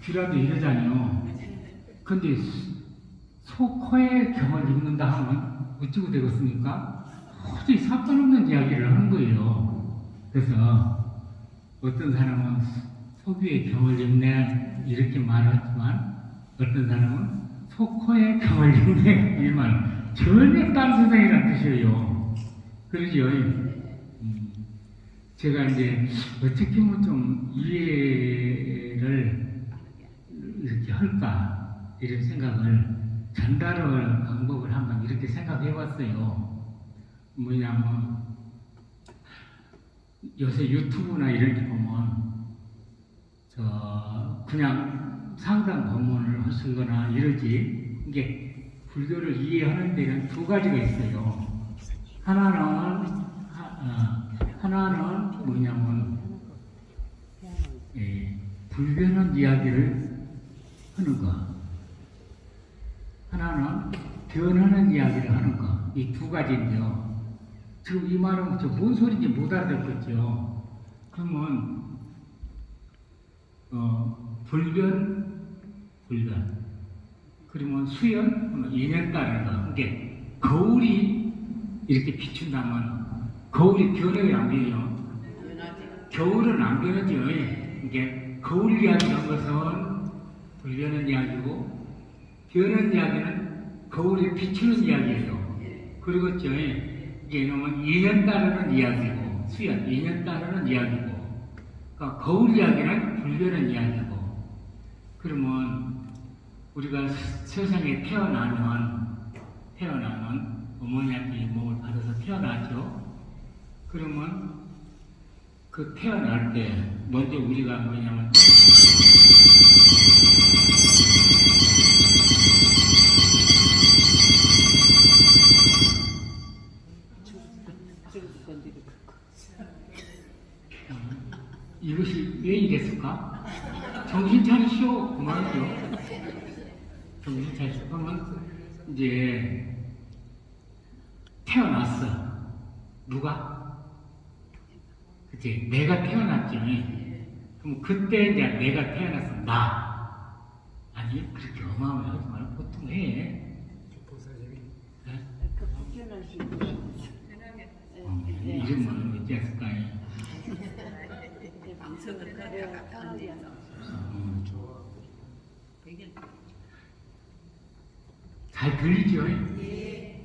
귀라도 이러잖아요. 근데 코에 경을 입는다 하면 어찌고 되겠습니까? 도저히 상관없는 이야기를 하는 거예요. 그래서 어떤 사람은 소귀에 경을 입네 이렇게 말하지만 어떤 사람은 코에 경을 입네 이 말 전혀 딴 세상이라는 뜻이에요. 그러죠. 제가 이제 어떻게 하면 좀 이해를 이렇게 할까 이런 생각을 전달할 방법을 한번 이렇게 생각해 봤어요. 뭐냐면 요새 유튜브나 이런 데 보면 그냥 상담 법문을 하시거나 이러지. 이게 불교를 이해하는 데는 두 가지가 있어요. 하나는 뭐냐면 불변한 이야기를 하는 거. 하나는 변하는 이야기를 하는 거. 이 두 가지인데요. 지금 이 말은 뭔 소리인지 못 알아듣겠죠. 그러면 불변. 그러면 수연, 인연 따르는 거. 이게 거울이 이렇게 비춘다면 거울이 변해요, 안 변해요? 겨울은 안 변하죠. 이게 거울 이야기하는 것은 불변한 이야기고 변한 이야기는 거울에 비추는 이야기예요. 그리고죠. 이게 이놈은 인연 따르는 이야기고 수연, 인연 따르는 이야기고 그러니까 거울 이야기는 불변한 이야기고 그러면 우리가 세상에 태어나는 어머니한테 몸을 받아서 태어나죠. 그러면 그 태어날 때 먼저 우리가 뭐냐면 이것이 왜 이랬을까? 정신 차리시오. 그만이죠. 정신 차리시오. 그러면 이제 태어났어. 누가? 그치? 내가 태어났지. 그럼 그때 이제 내가 태어났어. 나. 아니, 그렇게 어마어마하게 하지 말고 보통 해. 네? 이름은 어찌했을까? 잘 들리죠? 예,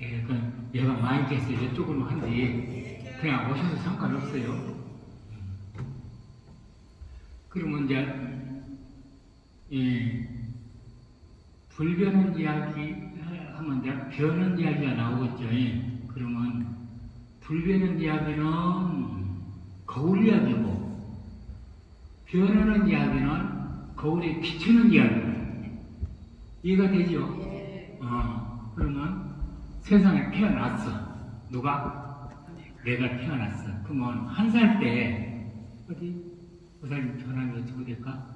얘가 많이 됐어. 이쪽으로 한지 그냥 오셔도 상관없어요. 그러면 이제 불변한 이야기 하면 이제 변한 이야기가 나오겠죠. 그러면 불변한 이야기는 거울 이야기고 변하는 이야기는 거울에 비추는 이야기고 이해가 되죠? 그러면 세상에 태어났어. 누가? 내가 태어났어. 그러면 한 살 때 어디? 보살님 전화기 어떻게 될까?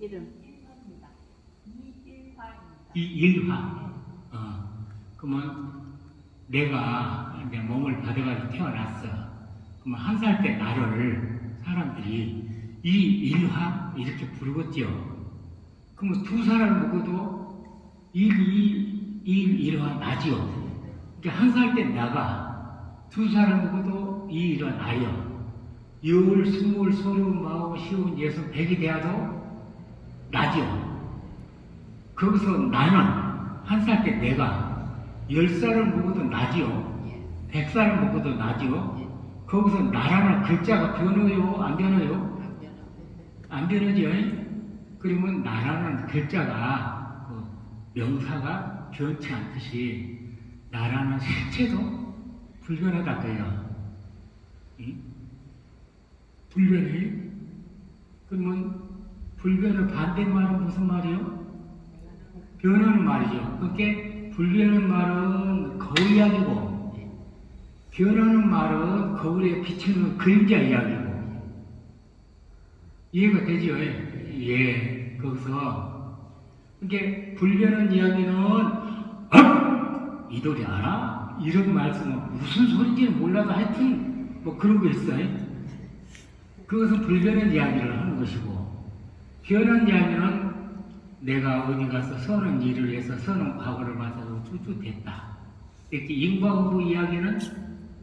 이름 이일화. 그러면 내가 내 몸을 받아가지고 태어났어. 그러면 한 살 때 나를 사람들이 이일화 이렇게 부르겠죠. 그러면 두 살을 먹어도 일화 나지요. 그러니까 한 살 때 나가 두 살을 먹어도 이일화 나요. 10, 20, 30, 40, 50, 60, 100이 돼야도 나죠. 거기서 나는 한 살 때 내가 10살을 먹어도 나지요. 100살을 먹어도 나지요. 거기서 나라는 글자가 변해요? 안 변해요? 안 변하죠. 그러면 나라는 글자가 명사가 변치 않듯이 나라는 실체도 불변하다고요. 불변이? 그러면 불변의 반대말은 무슨 말이요? 변하는 말이죠. 그러니까 불변하는 말은 거울 이야기고 변하는 말은 거울에 비치는 그림자 이야기고 이해가 되죠? 예. 거기서 그러니까 불변한 이야기는 이돌이 알아? 이런 말씀은 무슨 소리인지는 몰라도 하여튼 뭐 그런 거 있어요. 그것은 불변한 이야기를 하는 것이고 변한 이야기는 내가 어디 가서 선한 일을 해서 선한 과거를 받아서 쭈쭈 됐다. 이렇게 인과응보 이야기는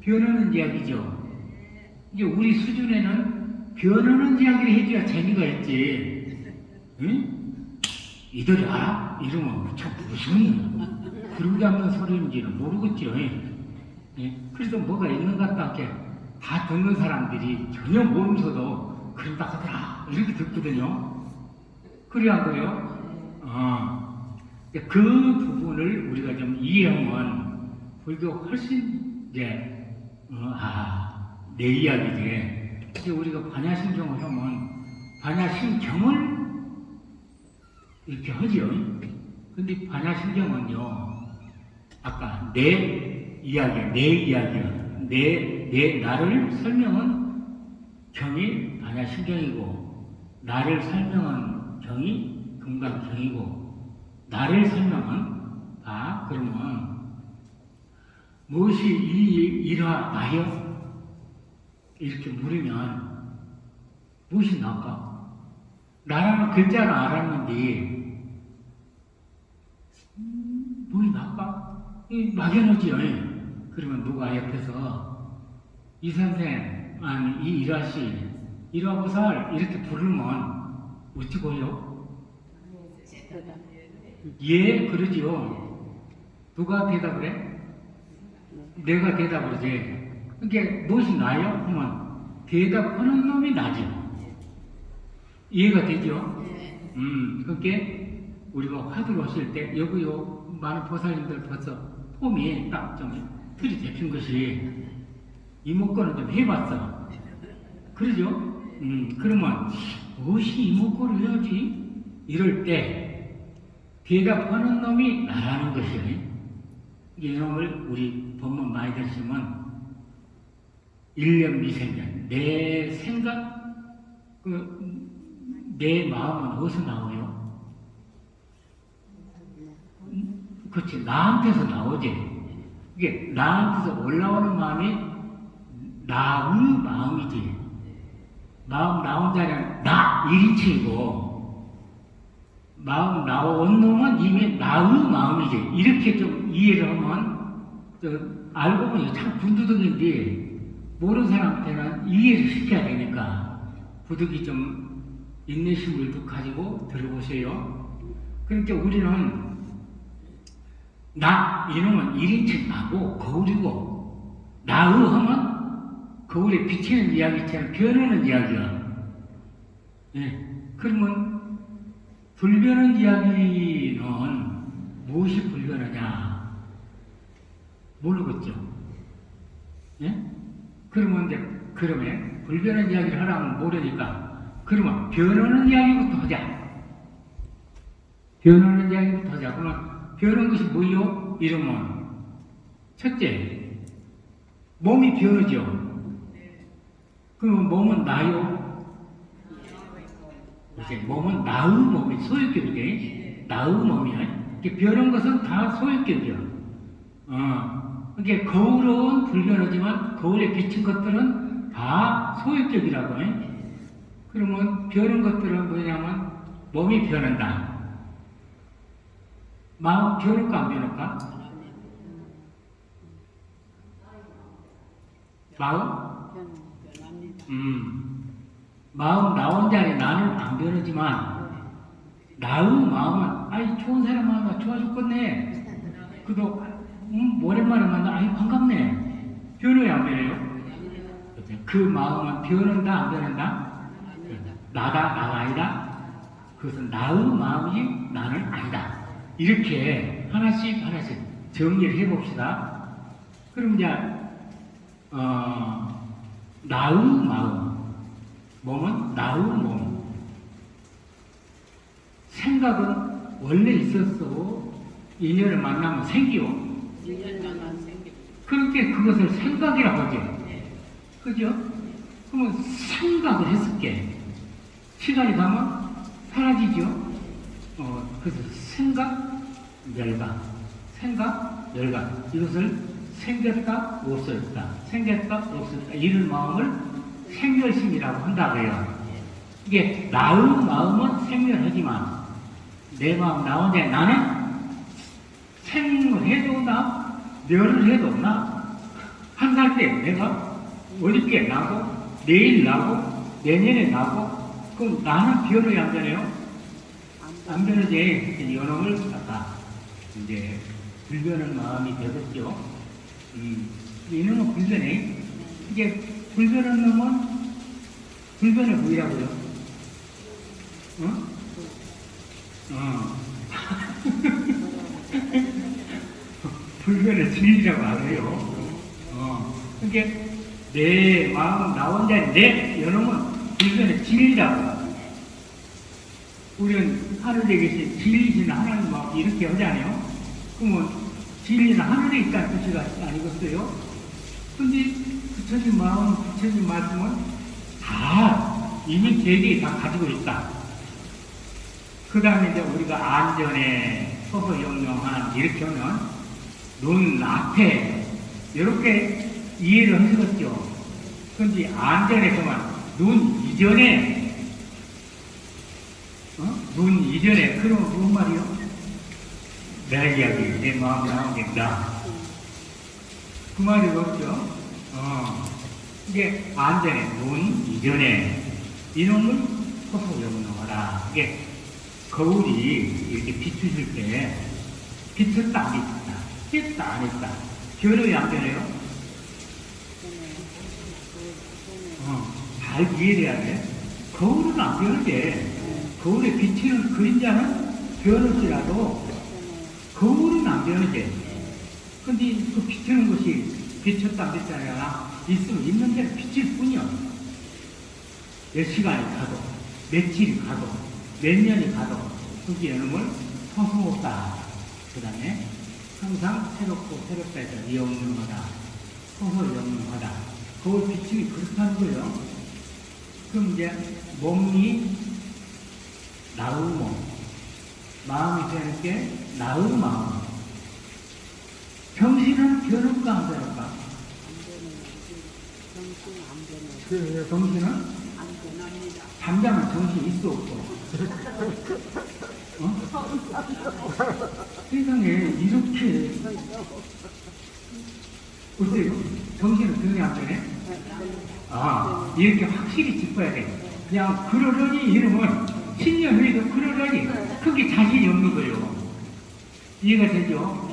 변하는 이야기죠. 이제 우리 수준에는 변하는 이야기를 해줘야 재미가 있지. 응? 이들이 알아? 이러면 참 무슨 그러지 않는 소리인지는 모르겠죠. 예? 그래서 뭐가 있는 것 같다 이렇게 다 듣는 사람들이 전혀 모르면서도 그런다 하더라 이렇게 듣거든요. 그래 안 그래요? 그 부분을 우리가 좀 이해하면 불교 훨씬 이제 내 이야기지. 이제 우리가 반야심경을 하면 반야심경을 이렇게 하죠. 근데 반야심경은요, 아까 내 이야기야. 내 나를 설명한 경이 반야심경이고, 나를 설명한 경이 금강경이고, 나를 설명한 그러면 무엇이 일하나요? 이렇게 물으면 무엇이 나올까? 나라는 글자를 알았는데 뭐이 나올까? 막연하지요. 그러면 누가 옆에서 이 선생, 아니 이 일화씨, 일화보살 이렇게 부르면 어찌고요? 예, 그러지요. 누가 대답을 해? 내가 대답을 하지. 그게 무엇이 나요? 하면 대답하는 놈이 나죠. 이해가 되죠? 그게 우리가 화두를 하실 때 여기요 많은 보살님들 벌써 폼이 딱 좀 틀이 잡힌 것이 이목구는 좀 해봤어. 그러죠? 그러면 무엇이 이목구를 해야지? 이럴 때 대답하는 놈이 나라는 것이에요. 이놈을 우리 법문 많이 들으시면 일념미생견, 내 생각, 내 마음은 어디서 나오요? 그렇지, 나한테서 나오지. 이게 나한테서 올라오는 마음이 나의 마음이지. 마음 나온 자는 나 1인칭이고 마음 나온 놈은 이미 나의 마음이지. 이렇게 좀 이해를 하면 알고 보니 참 군두덕인데 모르는 사람한테는 이해를 시켜야 되니까 부득이 좀 인내심을 가지고 들어보세요. 그러니까 우리는 나 이놈은 1인칭 나고 거울이고 나의 하면 거울에 비치는 이야기처럼 변하는 이야기야. 예. 그러면 불변한 이야기는 무엇이 불변하냐? 모르겠죠? 예? 그러면 불변한 이야기를 하라면 모르니까, 그러면 변하는 이야기부터 하자. 변하는 이야기부터 하자. 그러면 변한 것이 뭐요? 이러면, 첫째, 몸이 변하죠? 그러면 몸은 나요? 이제 몸은 나의 몸이 소유격이지. 나의 몸이야. 변한 것은 다 소유격이야. 이게 거울은 불변하지만 거울에 비친 것들은 다 소유격이라고 해. 그러면 변한 것들은 뭐냐면 몸이 변한다. 마음 변할까 안 변할까? 마음? 마음 나온 자리 나는 안 변하지만 나의 마음은 아이 좋은 사람 만나 좋아 죽겠네. 그도 오랜만에 만나 아이 반갑네. 변해요 안 변해요? 그 마음은 변한다 안 변한다? 나가 아니다? 그것은 나의 마음이 나는 아니다. 이렇게 하나씩 정리를 해봅시다. 그럼 이제 나의 마음, 몸은 나의 몸. 생각은 원래 있었어. 인연을 만나면 생기요. 그렇게 그것을 생각이라고 하죠. 그죠? 그러면 생각을 했을게. 시간이 가면 사라지죠. 그래서 생각, 멸각. 생각, 멸각. 이것을 생겼다, 없어졌다. 생겼다, 없어졌다. 이런 마음을 생결심이라고 한다고요. 이게 나의 마음은 생멸하지만 내 마음 나 혼자 나는 생해도 나 멸을 해도 나 한 살 때 내가 어저께 나고 내일 나고 내년에 나고 그럼 나는 변이 안 되네요. 안 변하지. 연놈을 아까 이제 불변한 마음이 되겠죠. 이놈은 불변해. 이게 불변한 놈은 불변해 보이라고요. 응? 불변의 진리라고 알아요. 그러니까 내 마음 나 혼자 내 연놈은 불변의 진리라고. 우리는 하늘에 계신 진리신 하나님 마음 이렇게 하잖아요. 그러면 진리는 하늘에 있다는 뜻이 아니겠어요? 근데 부처님 마음, 부처님 말씀은 다 이미 계획이 다 가지고 있다. 그 다음에 이제 우리가 안전에 서서 영영한 이렇게 하면 눈 앞에 이렇게 이해를 하시겠죠. 그런데 안전에서만 눈 이전에 눈 이전에 그러면 무슨 말이요? 내 이야기, 내 마음 나오겠다. 그 말이 없죠. 이게 안전에 눈 이전에 이놈을 호소영롱하라. 이게 거울이 이렇게 비추실 때 비쳤다 안 비쳤다, 했다 안 했다, 변해요 안 변해요? 잘 이해해야 돼. 거울은 안 변하게. 거울에 비치는 그림자는 변할지라도 거울은 안 변하게. 근데 그 비치는 것이 비쳤다 안 비쳤다 있으면 있는 대로 비칠 뿐이야. 몇 시간이 가도 며칠이 가도 몇 년이 가도 그게 이놈을 서슴없다. 그 다음에 항상 새롭고 새롭다 해서 영영하다, 서서영영하다. 거울 비침이 그렇다는 거예요. 그럼 이제 몸이 나의 몸, 마음이 되는 게 나의 마음. 정신은 변할까 안 변할까? 정신은 안 변합니다. 잠자면 정신이 있어 없어? 세상에 이렇게 어때요? 정신은 변해 안 변해? 이렇게 확실히 짚어야 돼. 그냥 그러려니 이러면 10년 후에도 그러려니 그게 자신이 없는 거예요. 이해가 되죠?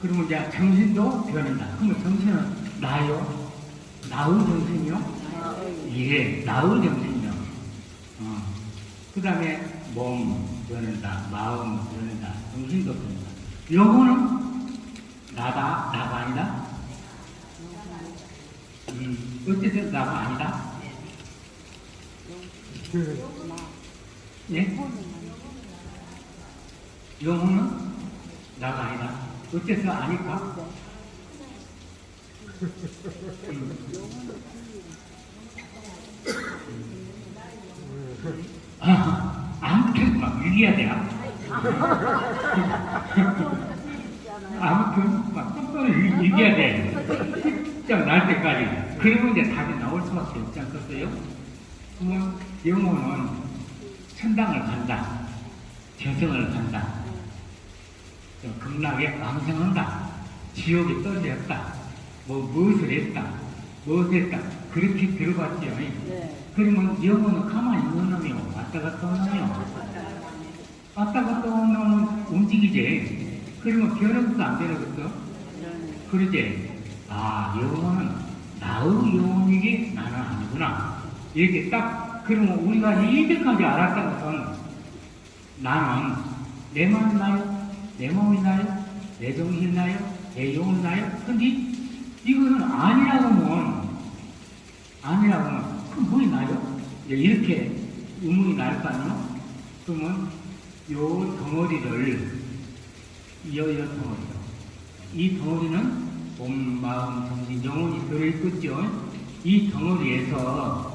그러면 이제 정신도 변한다. 그러면 정신은 나요? 나의 정신이요? 예, 나의 정신이요. 그 다음에 몸 변한다, 마음 변한다, 정신도 변한다. 요거는 나다, 나가 아니다? 어쨌든 나가 아니다? 예? 영혼은 나가 아니다. 어째서 아닐까? 아무튼 막 얘기해야 돼요. 아무튼 막 똑바로 얘기해야 돼. 진짜 날 때까지. 그러면 이제 답이 나올 수밖에 없지 않겠어요? 그러면 영혼은 천당을 간다, 저승을 간다, 극락에 방생한다, 지옥에 떨어졌다, 무엇을 했다, 무엇을 했다, 그렇게 들어봤죠. 네. 그러면 영혼은 가만히 있는 놈이요, 왔다 갔다 오는 놈이요. 왔다 갔다 오는 놈은 움직이지. 그러면 변하고도 안 변하겠어? 그러지. 영혼은 나의 영혼이기 나는 아니구나. 이렇게 딱, 그러면 우리가 이때까지 알았던 것은 나는 내 마음이 나요? 내 몸이 나요? 내 정신이 나요? 내 영혼이 나요? 근데 이거는 아니라고 하면 그럼 뭐이 나요? 이렇게 의문이 날 거 아니에요? 그러면 요 덩어리를 요 덩어리요. 이 덩어리는 몸, 마음, 정신, 영혼이 들어있겠죠? 이 덩어리에서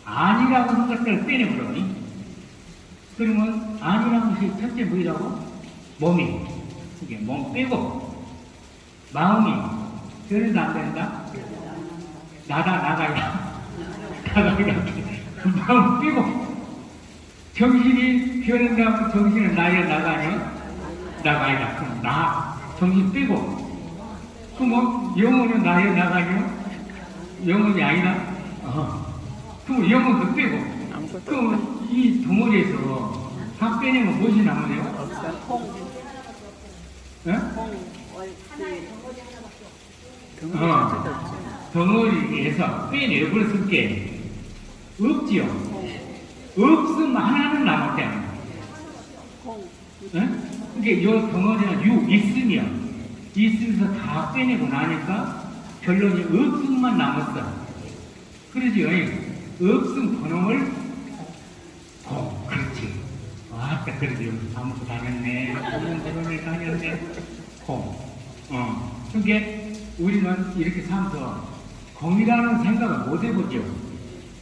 아니라고 하는 것들을 빼내버려. 그러면 아니라는 것이 첫째 뭐이라고? 몸이. 이게 몸 빼고 마음이 변해도 안 된다? 나다 나가야 나가야 마음 빼고 정신이 변한다면 정신은 나에 나가냐? 나가 아니다. 그럼 나 정신 빼고 그럼 뭐 영혼은 나에 나가냐? 영혼이 아니다. 그럼 영혼도 빼고 그럼 이 덩어리에서 다 빼내면 무엇이 남으네요? 예? 덩어리에서 빼내버렸을 게 없지요. 없으면 하나는 남았잖아요. 이게 요 덩어리는 있으면서 다 빼내고 나니까 결론이 없음만 남았어. 그러죠. 없음 그놈을 그렇지. 아따 그러지. 아무것도 다녔네. 공연대론을 다녔네. 그게 우리는 이렇게 살면서 공이라는 생각을 못 해보죠.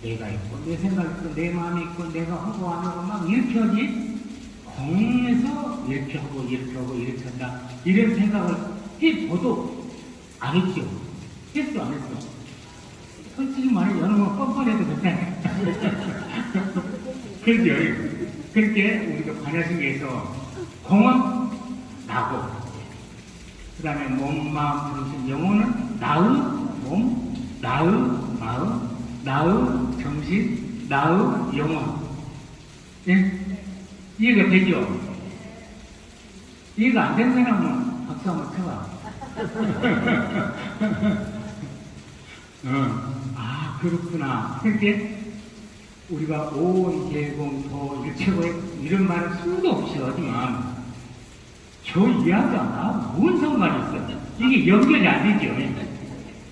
내가 있고 내 생각이 있고 내 마음이 있고 내가 하고 안 하고 막 이렇게 하지. 공에서 이렇게 하고 이렇게 하고 이렇게 한다. 이런 생각을 해보도 안 했죠. 했어 안 했어? 솔직히 말해 여러 번 뻔뻔해도 괜찮아요. 그렇죠. 그렇게 우리가 반야신계에서 공은 나고 그 다음에 몸, 마음, 정신, 영혼은 나의 몸, 나의 마음, 나의 정신, 나의 영혼. 예? 이해가 되죠? 이해가 안 된 사람은 박수 한번 쳐봐. 그렇구나. 그렇게 우리가 온, 개공, 도, 일체고의 이런 말을 수도 없이 하지만 저 이야기가 나뭔 상관이 있어? 이게 연결이 안 되죠.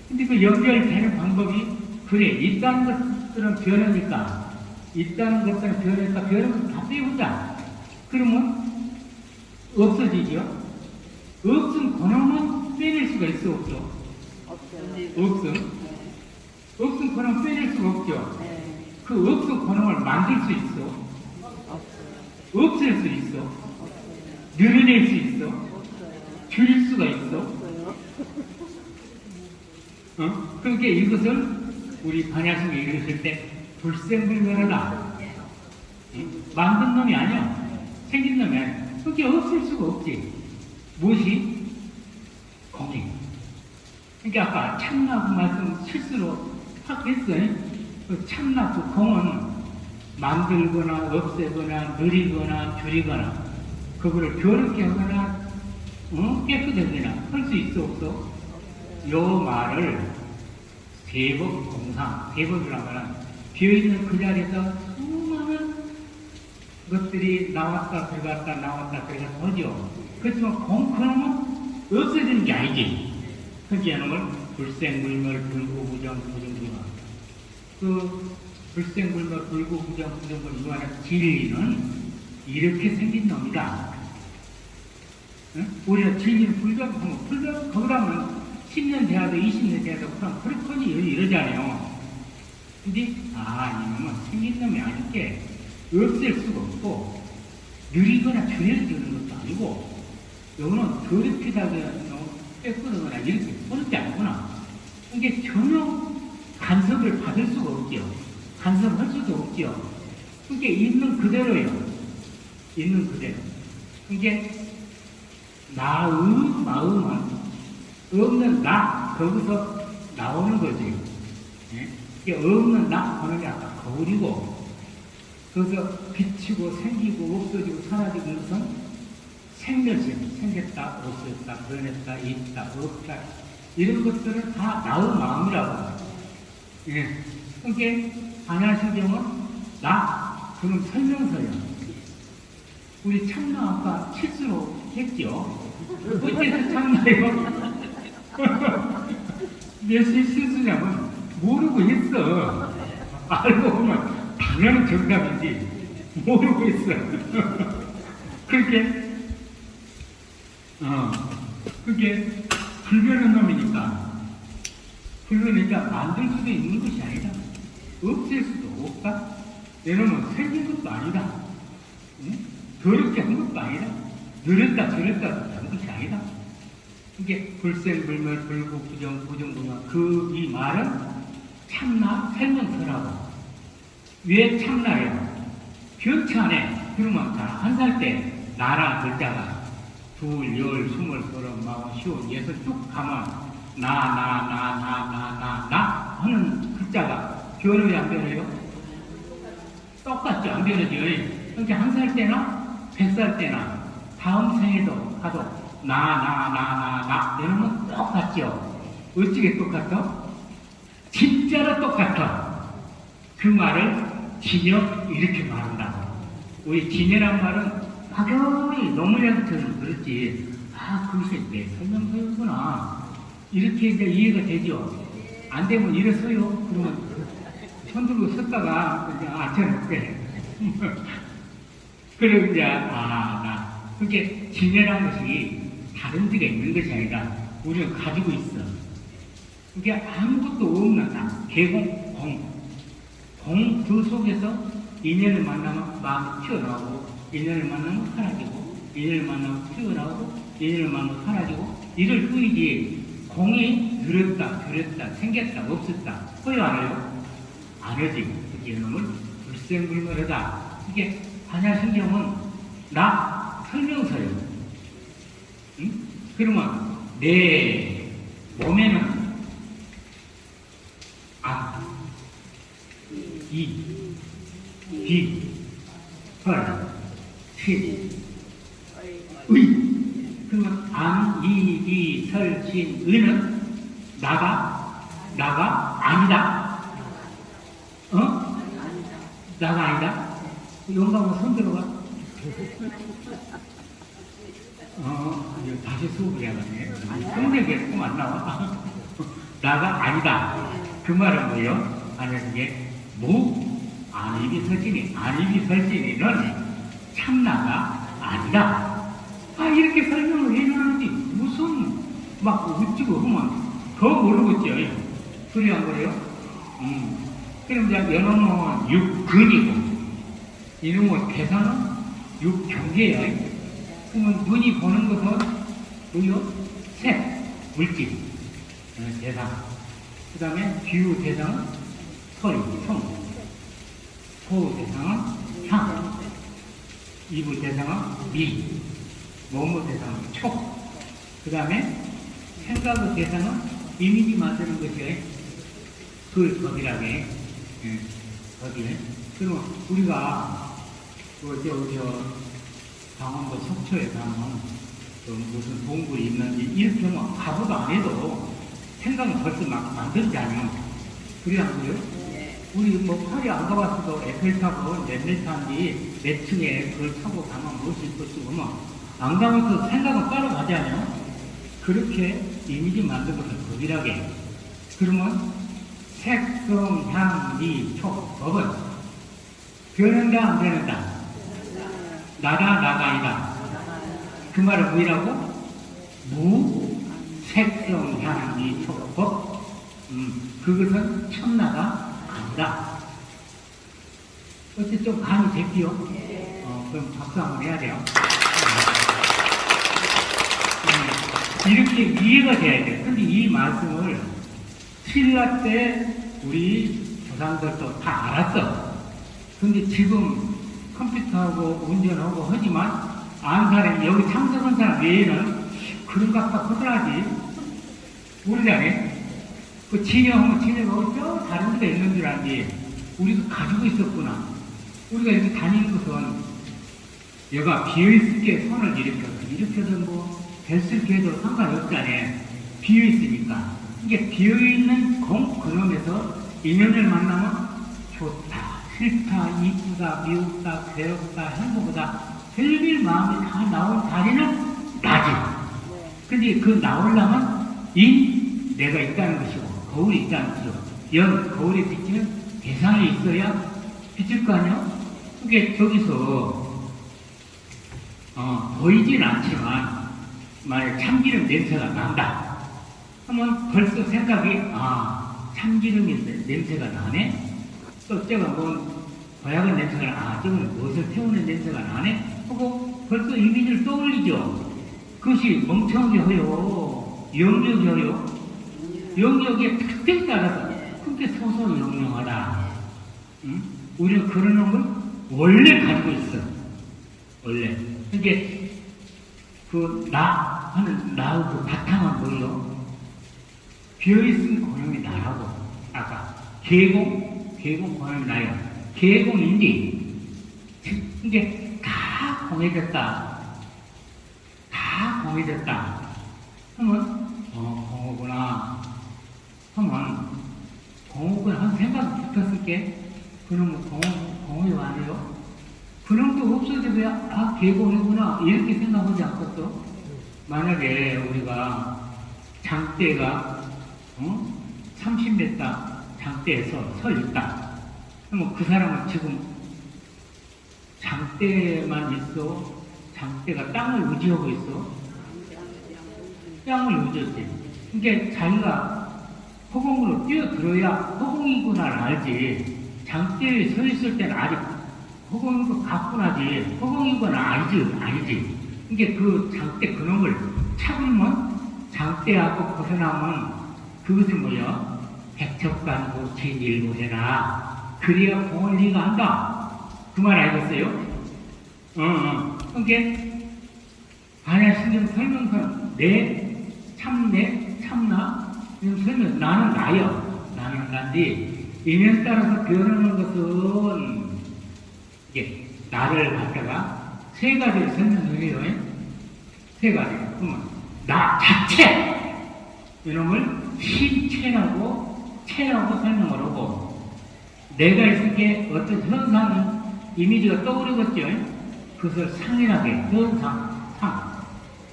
근데 그 연결되는 방법이 그래 있다는 것들은 변하니까 있다는 것들은 변하니까 변하면 다 빼보자. 그러면 없어지죠. 없음 권한은 빼낼 수가 있어 없어? 없음 권한 빼낼 수가 없죠. 그 없음 권한을 만들 수 있어? 없앨 수 있어? 늘어낼 수 있어? 줄일 수가 있어? 그러니까 이것을 우리 반야신에 이르실 때 불생불멸하다. 만든 놈이 아니야. 생긴 놈이 아니야. 그게 없을 수가 없지. 무엇이? 공이. 그러니까 아까 참나고 말씀 실수로 확 했어요. 그 참나고 공은 만들거나 없애거나 느리거나 줄이거나 그거를 더럽게 하거나 깨끗하거나 할 수 있어 없어? 요 말을 대법 공상, 대법이라는 말은 비어있는 그 자리에서 수많은 것들이 나왔다 들어갔다 나왔다 들어갔다 하죠. 그렇지만 공크는 없어지는 게 아니지. 그렇게 하는 걸 불생불멸 불구부정 부정부정. 그 불생불멸 불구부정 부정부정 이와는 진리는 이렇게 생긴 놈이다. 우리가 진리는 불가하면 거기라면 10년 돼야도 20년 돼야도 그럼 그렇거니 이러잖아요. 근데 이놈은 생긴 놈이 아니게 없앨 수가 없고 느리거나 줄여주는 것도 아니고 요거는 더럽히다가 빼꾸거나 이렇게 어렵지 않구나. 이게 전혀 간섭을 받을 수가 없죠. 간섭할 수도 없죠. 이게 있는 그대로예요. 있는 그대로. 이게 나의 마음은 없는 나 거기서 나오는 거지. 예? 이게 없는 나 하는 게 아까 거울이고 거기서 비치고 생기고 없어지고 사라지고 것은 생멸심, 생겼다, 없었다, 변했다, 있다, 없다 이런 것들은 다 나의 마음이라고. 예. 그게 반야신경은 나 그런 설명서야. 우리 참나 아까 실수로 했죠. 어째서 참나요? 몇 실수냐면 모르고 했어. 알고 보면 당연히 정답이지. 모르고 했어. 그렇게 그게 불변한 놈이니까 그러니까 만들 수도 있는 것이 아니다. 없앨 수도 없다. 내 놈은 생긴 것도 아니다. 응? 더럽게 한 것도 아니다. 늘었다 저랬다 한 것이 아니다. 이게 불생불멸 불구부정 부정부정 그 이 말은 참나 설명서라고. 왜 참나예요? 변치 않아. 그러면 한 살 때 나라 글자가 둘, 열, 스물, 서른, 마흔, 쉬운, 예술 쭉 가면 나 하는 글자가 변해요, 안 변해요? 똑같죠, 안 변하죠. 그러니까 한 살 때나 100살 때나 다음 생에도 가도 나 이러면 똑같죠. 어찌게 똑같아? 진짜로 똑같아. 그 말을 진여 이렇게 말한다고. 우리 진여란 말은 막연히 노무현처럼 그렇지. 아, 그것이 내 설명서였구나. 이렇게 이제 이해가 되죠. 안 되면 일어서요. 그러면 손 들고 섰다가 이제 저녁때 그리고 이제 그게 진여란 것이 다른 데가 있는 것이 아니라 우리가 가지고 있어. 그게 아무것도 없는 나. 개공, 공 그 속에서 인연을 만나면 마음이 튀어나오고, 인연을 만나면 사라지고, 인연을 만나면 튀어나오고, 인연을 만나면 사라지고, 이럴 뿐이지, 공이 들었다, 생겼다, 없었다, 허여 안 해요? 안 하지. 그게 이놈은 불생불멸하다. 이게 반야신경은 나 설명서예요. 응? 그러면 내 몸에는 이, 비, 헐, 신, 의. 그러면 안, 이, 비, 설, 신, 의는 나가 아니다. 어? 나가 아니다. 용감으로 손 들어봐. 이거 다시 수업을 해야겠네. 성대에 꼭 안 나와. 나가 아니다. 그 말은 뭐예요? 아니, 그게 안입이 설진이는 참나가 아니다. 이렇게 설명을 해놓는지 무슨 막 웃지고 하면 더 모르겠죠. 그래 안 그래요? 그럼 이제 연어는 육근이고 이놈의 대상은 육경계예요. 그러면 눈이 보는 것은 뭐요? 색, 물질 대상. 그 다음에 비유 대상은 소리, 성. 소 대상은 향. 이불 대상은 미. 몸의 대상은 촉. 그 다음에 생각의 대상은 이미지 만드는 것이에요. 거기라게. 거기에. 그러면 우리가 강원도 속초에 가면 무슨 동굴이 있는지 이렇게 하면 가보도 안 해도 생각은 벌써 막 만들잖아요. 그래 안 그래요? 우리 파리 안 가봤어도 에펠탑은 몇 타인지 몇 층에 그걸 타고 가면 무엇이 있을지 보면 안 가면서 생각은 따라가지 않아요? 그렇게 이미지 만든 것을 거기라게. 그러면 색성, 향, 미, 촉, 법은 변한다 안 변한다? 나가 아니다. 그 말은 뭐라고? 색성, 향, 미, 촉, 법. 그것은 참나가 아니다. 어째 좀 감이 됐지요? 그럼 박수 한번 해야 돼요. 이렇게 이해가 돼야 돼요. 근데 이 말씀을 신라 때 우리 조상들도 다 알았어. 근데 지금 컴퓨터하고 운전하고 하지만 아는 사람이 여기 참석한 사람 외에는 그런 것 같다 하더라지. 모르잖아요. 그 진여하면 진여가 저 다른 데가 있는 줄 알지. 우리도 가지고 있었구나. 우리가 이렇게 다니는 것은 얘가 비어있을 게 손을 일으켜서 됐을 게도 상관이 없잖아요. 비어있으니까. 이게 비어있는 그놈에서 인연을 만나면 좋다, 싫다, 이쁘다, 미웠다, 괴롭다, 행복하다, 별별 마음이 다 나온 자리는 나지. 근데 그 나오려면 내가 있다는 것이고, 거울이 있다는 것이고, 거울에 비치는 대상이 있어야 비칠 거 아니야? 그게 저기서, 보이진 않지만, 만약 참기름 냄새가 난다. 하면 벌써 생각이, 참기름이 냄새가 나네? 또 제가 보약은 냄새가 나, 저건 무엇을 태우는 냄새가 나네? 하고 벌써 이미지를 떠올리죠. 그것이 멍청하게 허요. 영역이 허요. 영역의 특징에 따라서 그렇게 소소영영하다. 응? 우리는 그런 놈을 원래 가지고 있어. 원래. 이게 그 나 하는 나의 그 바탕은 뭐예요? 비어있은 고놈이 나라고. 아까 계공 고놈이 나요. 계공인데 이게 다 공해졌다. 다 공해졌다. 그러면 공허구나. 그러면 공허군 한 생각 붙었을게. 그러면 공허이 아니에요? 그놈도 없어지고야 계공이구나 이렇게 생각하지 않겠어? 만약에 우리가 장대가 30m 장대에서 서 있다. 그러면 그 사람은 지금 장대만 있어? 장대가 땅을 의지하고 있어? 땅을 의지했지. 그러니까 자기가 허공으로 뛰어들어야 허공이구나를 알지. 장대에 서 있을 때는 아직 허공인 거 같구나지. 허공인 건 아니지. 이게 그 장대 그놈을 차으면 장대하고 벗어나면 그것은 뭐야? 백척간고 진일보해라. 그래야 공을 네가 한다. 그 말 알겠어요? 그러니까 반야신경 설명서는 참나 이런 설명 나는 나요. 나는 난데 인연 따라서 변하는 것은 이게 나를 갖다가 세 가지를 설명해요. 세 가지. 그러면 나 자체 이놈을 신체라고 체라고 설명을 하고 내가 있을 때 어떤 현상이 이미지가 떠오르겠죠. 그것을 상이라게 현상, 상.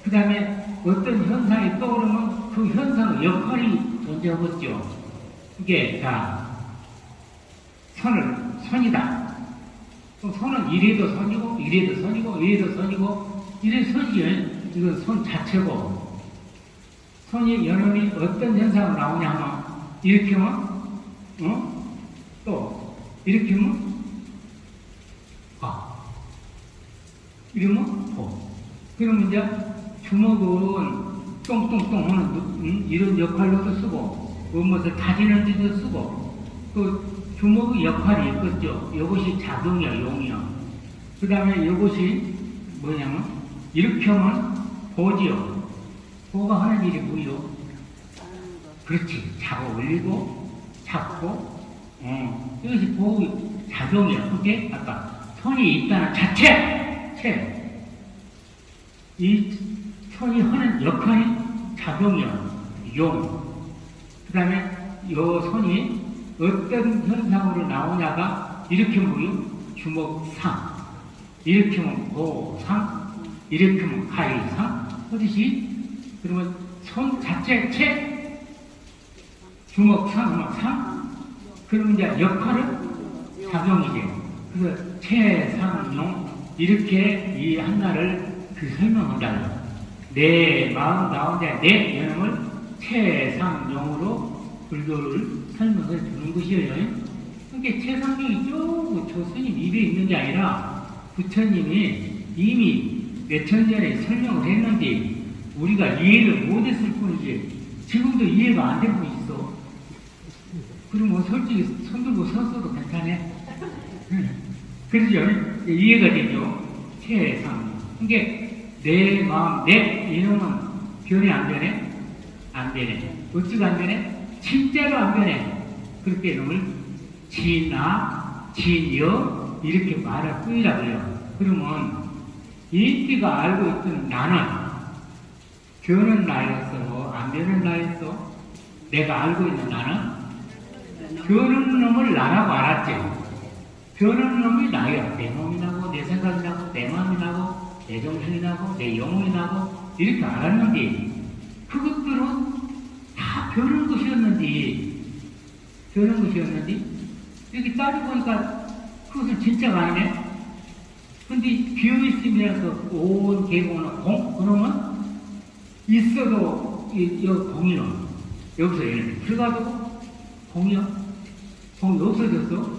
그 다음에 어떤 현상이 떠오르면 그 현상의 역할이 존재하겠죠. 이게 자 선이다. 선은 이래도 선이고 이래도 선이고 이래도 선이고 이래 선이에요. 이건 선 자체고 선이 연원이 어떤 현상으로 나오냐 하면 일으키면 또 일으키면 이러면 그러면 이제 주먹은 똥똥똥 하는 이런 역할로도 쓰고 무엇을 다지는 데도 쓰고 또 주먹의 역할이 있겠죠. 이것이 작용이야, 용이야. 그 다음에 이것이 뭐냐면, 이렇게 하면 보지요. 보가 하는 일이 뭐요? 그렇지. 잡아 올리고, 잡고, 이것이 보의 작용이야. 그게 아까 손이 있다는 자체! 이 손이 하는 역할이 작용이야. 용. 그 다음에 이 손이 어떤 현상으로 나오냐가 이렇게 뭐요? 주먹상, 이렇게 하면 보상, 이렇게 하면 가위상, 하듯이 그러면 손 자체 주먹상, 상, 그러면 이제 역할은 작용이지. 그래서 체상용 이렇게 이 하나를 그 설명한다. 내 마음 가운데 내 이놈을 체상용으로 불교를 설명해 주는 것이에요. 그러니까 최상경이 쭉 조스님 입에 있는 게 아니라 부처님이 이미 몇천 년에 설명을 했는데 우리가 이해를 못했을 뿐이지 지금도 이해가 안 되고 있어. 그러면 솔직히 손 들고 섰어도 괜찮아. 그러죠? 이해가 되죠? 최상. 그러니까 내 마음, 내 이놈은 변이 안 되네? 안 되네. 어찌가 안 되네? 진짜로 안 변해. 그렇게 이놈을 진나, 진여 이렇게 말할 뿐이라고 해요. 그러면 인기가 알고 있던 나는 변은 나였어? 안 변은 나였어? 내가 알고 있는 나는 변은 놈을 나라고 알았지. 변은 놈이 나야. 내 몸이 나고 내 생각이 나고 내 마음이 나고 내 정신이 나고 내 영혼이 나고 이렇게 알았는데 그것들은 다 변한 것이었는데 여기 따지고 보니까 그것은 진짜가 아니네. 근데 비어있음이라서 온 계공은 그놈은 있어도 이 공이는 여기서 예를 들어가지고 공이 없어졌어.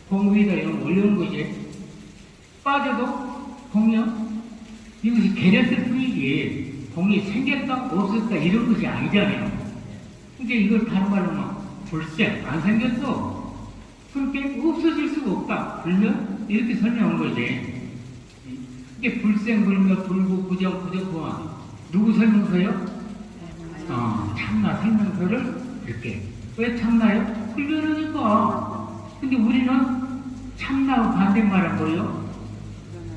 공 위에다 이런 올려놓은 것이 빠져도 공이요. 이것이 개렸을 뿐이지 공이 생겼다 없었다 이런 것이 아니잖아요. 근데 이걸 다른 말로 막 불새 안 생겼어. 그렇게 없어질 수가 없다. 불면 이렇게 설명한 거지. 이게 불생불멸 불구부정 부정공원 누구 설명서요? 참나 설명서를 이렇게 왜 참나요? 불변하니까. 근데 우리는 참나와 반대말은 뭐예요?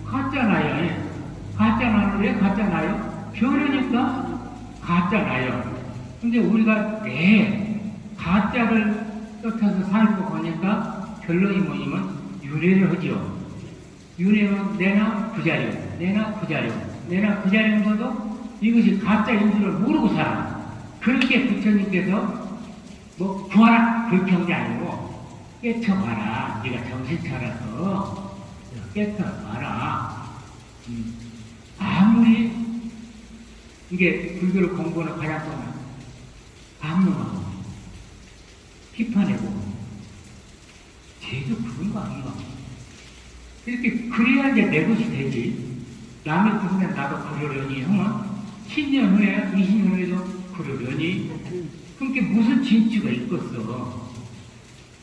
가짜나요. 가짜나는 왜 가짜나요? 변하니까 가짜나요. 근데 우리가 내 가짜를 쫓아서 살고 가니까 결론이 뭐냐면 윤회를 하죠. 윤회는 내나 부자료, 내나 부자료, 내나 부자료인 것도 이것이 가짜인 줄을 모르고 살아. 그렇게 부처님께서 뭐 구하라 그렇게 한 게 아니고 깨쳐봐라. 네가 정신 차려서 깨쳐봐라. 아무리 이게 불교를 공부하는 가장 보면 반문하고 비판해보고 제도 그런 거 아닌가. 이렇게 그래야 이제 내 것이 되지. 남의 부분에 나도 그러려니 형은 10년 후에 20년 후에도 그러려니 그렇게 무슨 진취가 있겠어.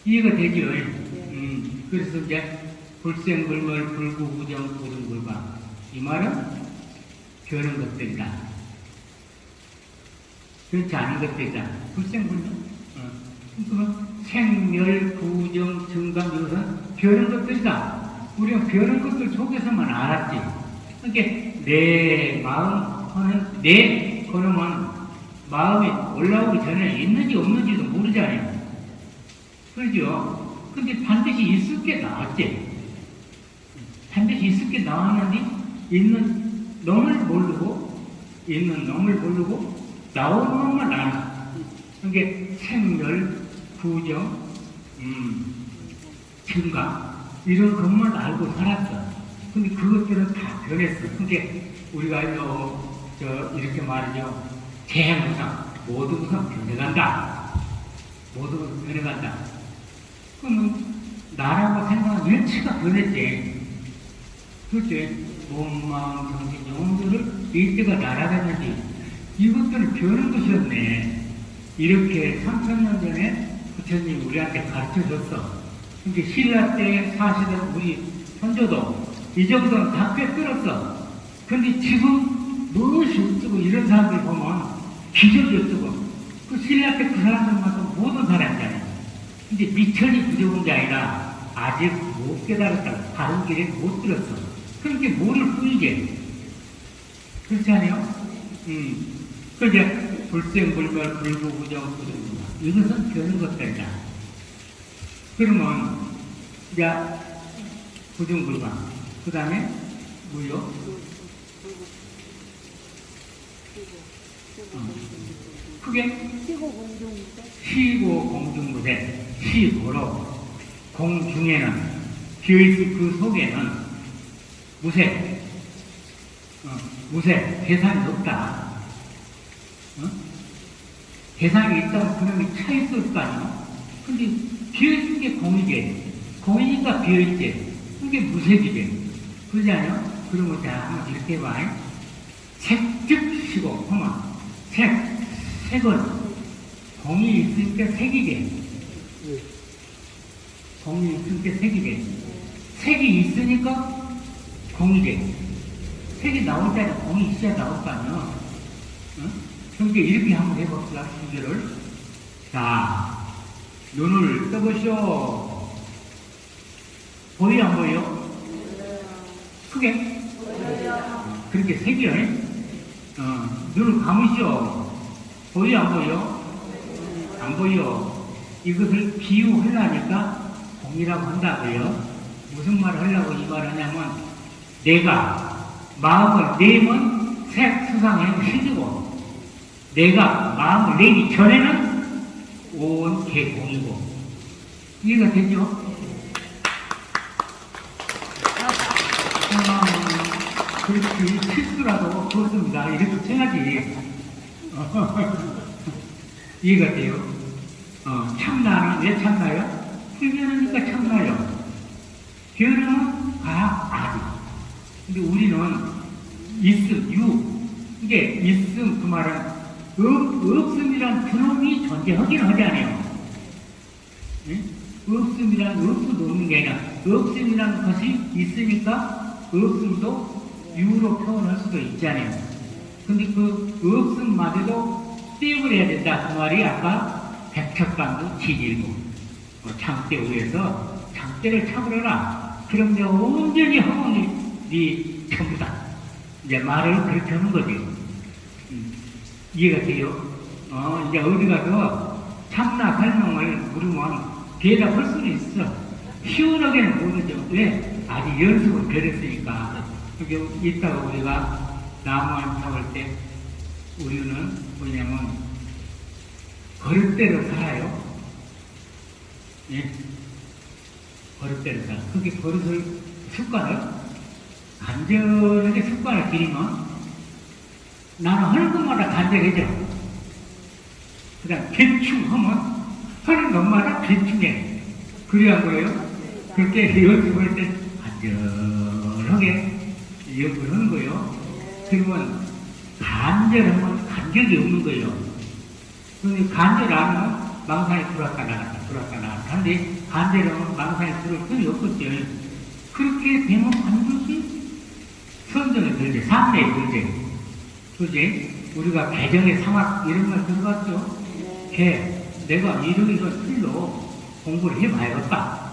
이해가 되죠. 그래서 이제 불생불멸 불구부정 고등불방 이 말은 변한 것들이다. 그렇지 않은 것들이다. 불생불멸 그러면 생멸 구정 증감 이것은 변한 것들이다. 우리가 변한 것들 속에서만 알았지. 그러니까 내 마음 하는 내 그놈은 마음이 올라오기 전에 있는지 없는지도 모르잖아요. 그러죠? 근데 반드시 있을 게 나왔지. 반드시 있을 게 나왔는데 있는 놈을 모르고 있는 놈을 모르고 나오는 놈만 아는. 그러니까 생멸, 구정, 증감 이런 것만 알고 살았어. 근데 그것들은 다 변했어. 그러니까 우리가 이렇게 말이죠. 재행무상 모두 우선 변해간다. 모두 변해간다. 그러면 나라고 생각하는 일체가 변했지. 그렇지. 몸, 마음, 정신, 영혼들을 일체가 나라됐는지 이것들은 변한 것이었네. 이렇게 3000년 전에 부처님이 우리한테 가르쳐줬어. 그러니까 신라 때 사시던 우리 선조도 이 정도는 다 꿰뚫었어. 근데 지금 무엇이 어쩌고 이런 사람들 보면 기적이 어쩌고 그 신라 때 그 사람들만큼 모든 사람이잖아요. 근데 미천이 부족한 게 아니라 아직 못 깨달았다. 다른 길에 못 들었어. 그렇게 모를 뿐이지. 그렇지 않아요? 그러니까 불생불멸 불구부정 부정부정 이것은 변한 것들이다. 그러면 이제 부정불감 그 다음에 뭐요? 그게 시고 공중무대 시고로 공중에는 비어있을 그 속에는 무색 무색 대상이 없다. 대상이 있다면 그놈이 차 있을 거 아니야? 근데 비어있는 게 공이지. 공이니까 비어있지. 그게 무색이지. 그러지 않아요? 그러면 자, 한번 이렇게 해봐. 색즉시고 하면 색은 공이 있으니까 색이지. 공이 있으니까 색이지. 색이 있으니까 공이지. 색이 나올 때는 공이 있어야 나올 거 아니야? 그러니까 이렇게 한번 해봅시다. 주제를. 자, 눈을 떠보시오. 보여 안 보여? 크게? 그렇게 색이요. 눈을 감으시오. 보여 안 보여? 안 보여. 이것을 비유하려니까 공이라고 한다고요. 무슨 말을 하려고 이 말을 하냐면 내가 마음을 내면 색 수상에 해주고 내가 마음을 내기 전에는 온 개공이고 이해가 되죠? 그렇지 실수라도 그렇습니다. 이렇게 해야지. 이해가 돼요? 참나는 왜 참나요? 불변하니까 참나요. 변하면 아지. 근데 우리는 있음, 이게 있음 그 말은 없음이란 그놈이 존재하긴 하지 않아요. 응? 없음이란 없음도 없는 게 아니라 없음이라는 것이 있으니까 없음도 유로 표현할 수도 있잖아요. 근데 그 없음마저도 띄우려 해야 된다. 그 말이 아까 백척간도 지질고 장대 위에서 장대를 쳐버려라. 그럼 내가 온전히 하고 네 전부다. 이제 말을 그렇게 하는 거지. 이해가 돼요? 이제 어디 가서 참나 설명을 물으면 대답할 수는 있어. 시원하게는 모르죠. 왜? 아직 연습을 덜 했으니까. 그게 이따가 우리가 나무한 잡을 때 우리는 뭐냐면 버릇대로 살아요. 예? 버릇대로 살아. 그게 버릇을, 습관을 간절하게 습관을 들이면 나는 하는 것마다 간절해져. 그 다음 대충하면 하는 것마다 대충해. 그래야 뭐예요? 그렇게 연습할 때 간절하게 연습을 하는 거예요. 그러면 간절하면 간격이 없는 거예요. 근데 간절 안 하면 망상에 들어왔다 나갔다. 근데 간절하면 망상에 들어올 틈이 없겠죠. 그렇게 되면 반드시 선정에 들지, 상대에 들지. 그지? 우리가 개정의 사막 이런 말 들어봤죠? 내가 이런 틀로 공부를 해봐야겠다.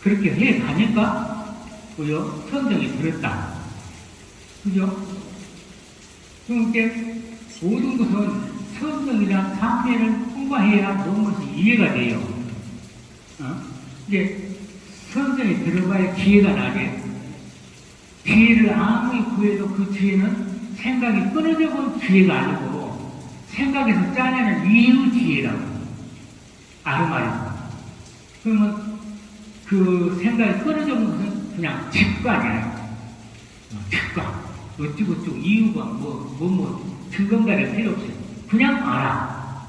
그렇게 해가니까, 그죠? 선정이 들었다. 그죠? 그러니까 모든 것은 선정이란 상대를 통과해야 모든 것이 이해가 돼요. 이제 선정이 들어가야 지혜가 나게. 지혜를 아무리 구해도 그 지혜는 생각이 끊어져 본 지혜가 아니고 생각에서 짜내는 이유 지혜라고. 아르마리고. 그러면 그 생각이 끊어져 본 것은 그냥 직관이에요. 직관. 어찌고저찌고 이유가 증거가될 필요 없어요. 그냥 알아.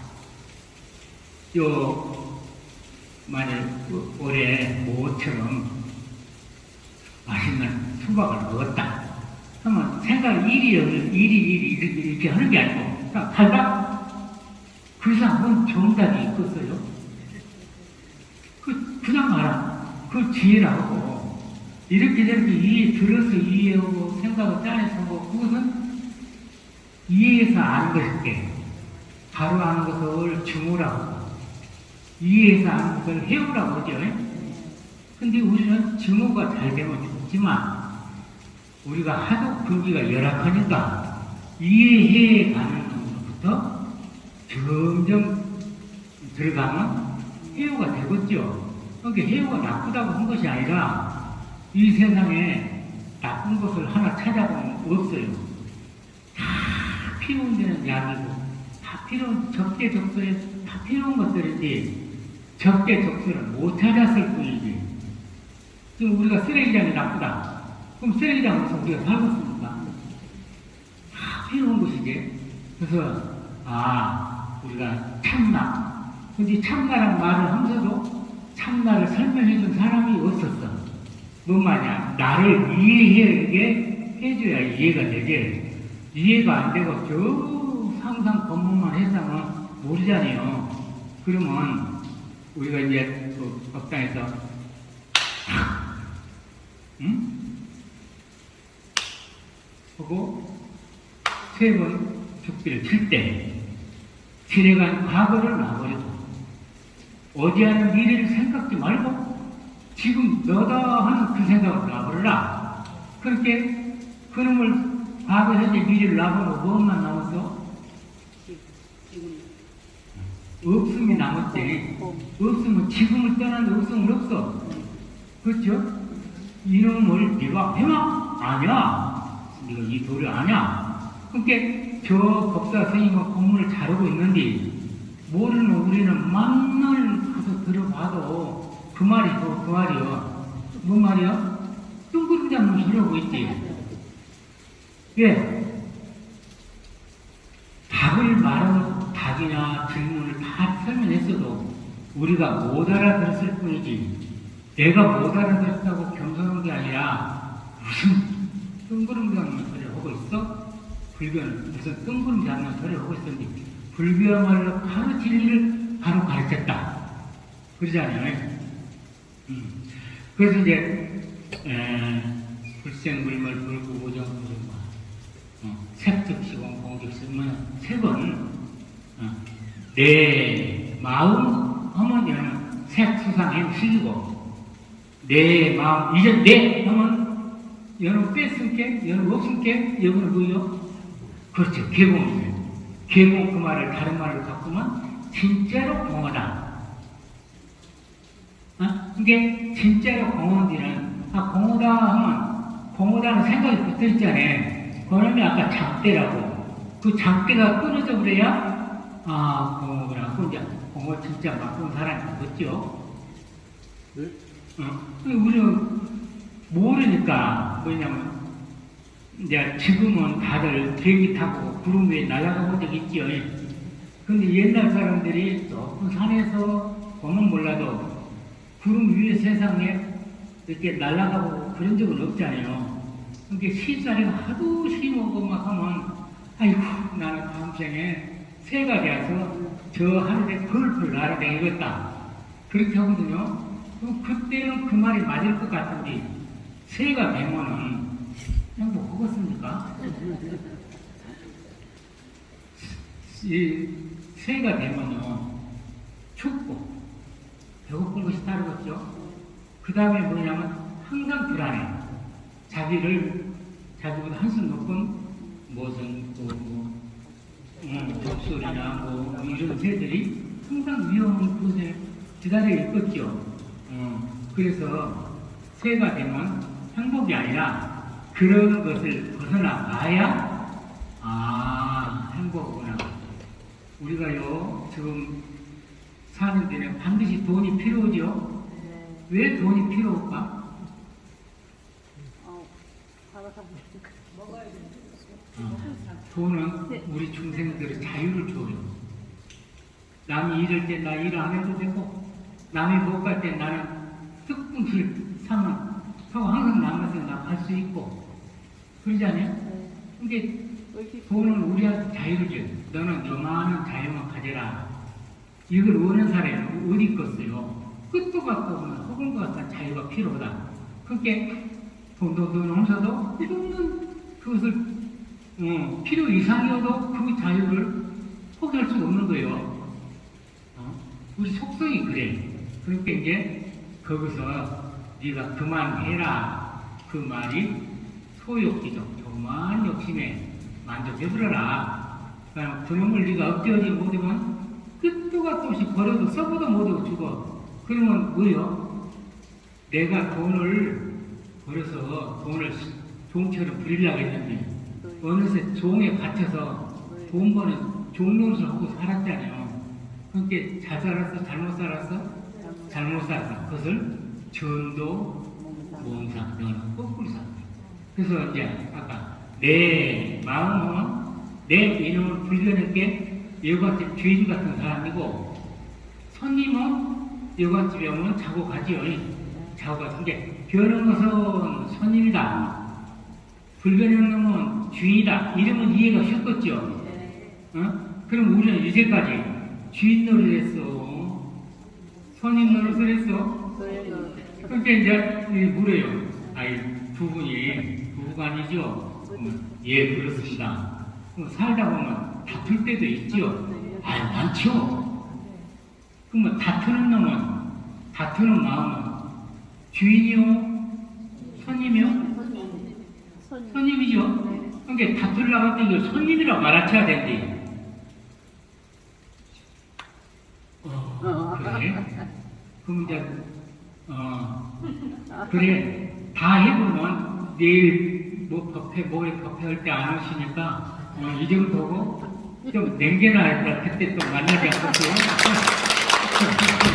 만약 올해 모처럼 맛있는 수박을 먹었다. 그러면 생각 일이 이렇게 하는 게 아니고 그냥 팔다? 그 이상은 정답이 있겠어요? 그냥 알아. 그 지혜라고. 이렇게 저렇게 들어서 이해하고 생각을 짜내서 하고 그것은 이해해서 아는 것일게. 바로 아는 것을 증오라고. 이해해서 아는 것을 해오라고 하죠. 근데 우리는 증오가 잘 되면 좋지만 우리가 하도 근기가 열악하니까 이해해 가는 것부터 점점 들어가면 해오가 되겠죠. 그러니까 해오가 나쁘다고 한 것이 아니라 이 세상에 나쁜 것을 하나 찾아보면 없어요. 다 필요한 데는 약이고 다 필요한 적재적소에 다 필요한 것들이지 적재적소를 못 찾았을 뿐이지. 지금 우리가 쓰레기장이 나쁘다. 그럼 쓰레기장에서 우리가 살겠습니까? 다 필요한 것이지. 그래서 우리가 참나. 근데 참나란 말을 하면서도 참나를 설명해 준 사람이 없었어. 뭔 말이야? 나를 이해하게 해줘야 이해가 되지. 이해가 안 되고 저 상상 법문만 해서는 모르잖아요. 그러면 우리가 이제 그 법당에서 하고 세 번 죽비를 칠 때 지내간 과거를 놔버리고 어디하는 미래를 생각지 말고 지금 너다 하는 그 생각을 놔버려라. 그렇게 그놈을 과거, 현재, 미래를 놔보고 무엇만 남았어? 없음이 남았지. 없으면 지금을 떠나는데 없으면 없어. 그렇죠? 이놈을 네가 해마? 아니야. 네가 이 도리 아니야. 그러니까 저 법사 스님은 공부를 잘하고 있는데 모르는 우리는 만날 가서 들어봐도 그 말이죠. 그 말이요. 뭔 말이야? 뚱그름 잡는 소리 하고 있지. 예. 답을 말하는 답이나 질문을 다 설명했어도 우리가 못 알아들었을 뿐이지. 내가 못 알아들었다고 겸손한 게 아니라 무슨 뜬구름 잡는 소리를 하고 있어? 불교는 무슨 뜬구름 잡는 소리를 하고 있었는데 불교야말로 바로 진리를 바로 가르쳤다. 그러잖아요. 그래서 이제 불생불멸 불구보정 불구마 색특시공 공적시면 색은 내 마음 하면 얘는 색수상의 식이고 내 마음 이제 내 하면 얘는 뺐을게 얘는 없을게 여기는 뭐요? 그렇죠. 개공이에요. 개공 그 말을 다른 말로 바꾸면 진짜로 공허다. 이게 진짜로 공허한지는 공허다 하면 공허다는 생각이 붙어있잖아요. 그러면 아까 작대라고 그 작대가 끊어져 버려야 공허라고 이제 공허 진짜 바꾼 사람이 없죠. 네? 우리는 모르니까 뭐냐면 이제 지금은 다들 비행기 타고 구름 위에 날아가 본 적 있죠. 근데 옛날 사람들이 높은 산에서 보면 몰라도 구름 위에 세상에 이렇게 날아가고 그런 적은 없잖아요. 그러니까 시살이가 하도 심하고 막 하면 아이고 나는 다음 생에 새가 되어서 저 하늘에 펄펄 날아다니겠다 그렇게 하거든요. 그럼 그때는 그 말이 맞을 것 같은데 새가 되면은 행복하겠습니까? 이 새가 되면요 춥고 배고픈 것이 따르겠죠. 그 다음에 뭐냐면 항상 불안해. 자기보다 한숨 높은 무슨 독소리나 뭐 이런 새들이 항상 위험한 곳에 기다려 있겠죠. 그래서 새가 되면 행복이 아니라 그런 것을 벗어나가야 행복이구나. 우리가요 지금 사는 데는 반드시 돈이 필요하죠. 왜 돈이 필요할까? 돈은 우리 중생들의 자유를 줘요. 남이 이럴 때 나 일 안 해도 되고 남이 못 갈 때 나는 뜻분길 사면 하고 항상 남아서 나갈 수 있고 그러잖아요. 그게 돈은 우리한테 자유를 줘요. 너는 요만한 자유만 가져라. 이걸 원하는 사람이 어디 있겠어요? 끝도 같고 혹은 것 같은 자유가 필요하다. 그게 돈도 없어도 필요없는 그것을 필요 이상이어도 그 자유를 포기할 수 없는 거예요. 우리 속성이 그래. 그러니까 이제 거기서 네가 그만해라 그 말이 소욕지적 조만 욕심에 만족해버려라. 그러니까 그놈을 네가 억제하지 못하면 끝도 같도 없이 버려도 써보도 못하고 죽어. 그러면 뭐요? 내가 돈을 벌어서 돈을 종처럼 부리려고 했는데 어느새 종에 갇혀서 돈 버는 종노릇을 하고 살았잖아요. 그러니까 잘 살았어? 잘못 살았어? 잘못 살았어. 그것을 전도 몽상 너는 거꾸로 살았어. 그래서 이제 아까 내 마음은 내 이놈을 불려냈게 여갓집 주인 같은 사람이고 손님은 여갓집에 오면 자고 가지요. 자고 가는 게 변한 것은 손님이다. 불변한 놈은 주인이다. 이러면 이해가 쉽겠죠. 그럼 우리는 이제까지 주인 노릇을 했어. 손님 노릇을 했어. 그러니까 이제 물어요. 두 분이 부부간이죠. 예, 그렇습니다. 살다 보면 다툴 때도 있죠. 많죠. 그러면 다투는 마음은 주인이요? 손님이요? 손님이죠. 그러니까 다투려고 할 때 이걸 손님이라고 말아쳐야 된대. 그래? 그럼 이제 그래 다 해보면 내일 모레 법회 할 때 안 오시니까 이 정도고 좀 남겨놔야 그때 또 만나지 않겠어요?